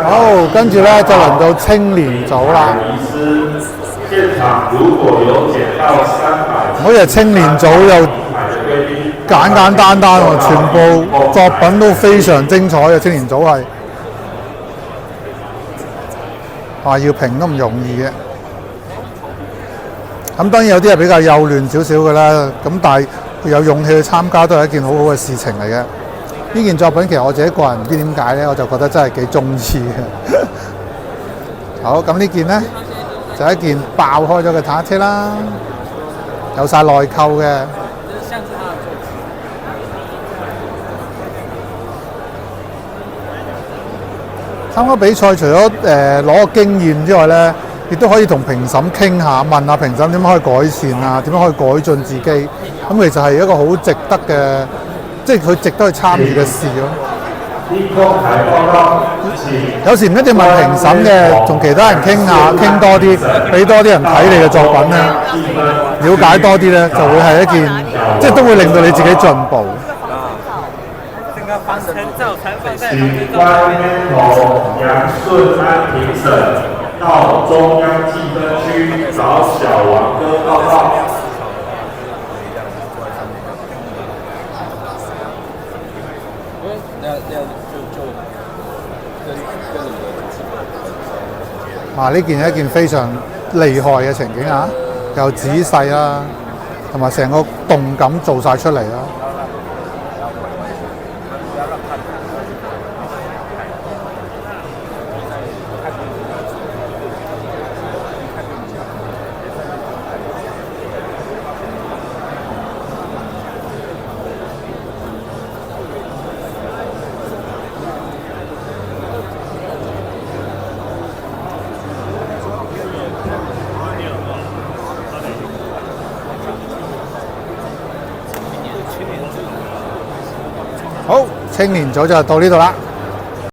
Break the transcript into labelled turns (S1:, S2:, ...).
S1: 好，跟住咧就輪到青年組啦。
S2: 現場如果有減到300，
S1: 好似青年組又簡簡單單喎，全部作品都非常精彩嘅。青年組係話要評都唔容易嘅。咁當然有啲係比較幼嫩少少嘅啦，咁但係有勇氣去參加都係一件好好嘅事情嚟嘅。呢件作品其實我自己個人唔知點解咧，我就覺得真係幾中意嘅。好，咁呢件咧就係一件爆開咗嘅坦克車啦，有晒內扣嘅。參加比賽除咗攞個經驗之外咧，亦都可以同評審傾下，問下評審點樣可以改善啊，點樣可以改進自己。咁其實係一個好值得嘅，即係佢值得去參與嘅事咯。有時唔一定問評審嘅，同其他人傾下，傾多啲，俾多啲人睇你嘅作品咧，了解多啲咧，就會係一件，即係都會令到你自己進步。
S2: 請關邊頭楊順安評審到中央計分區找小王哥報告。呢件係一件非常厲害嘅情景啊，又仔細啦，同埋成個動感做晒出嚟啦。好，青年組就到呢度啦。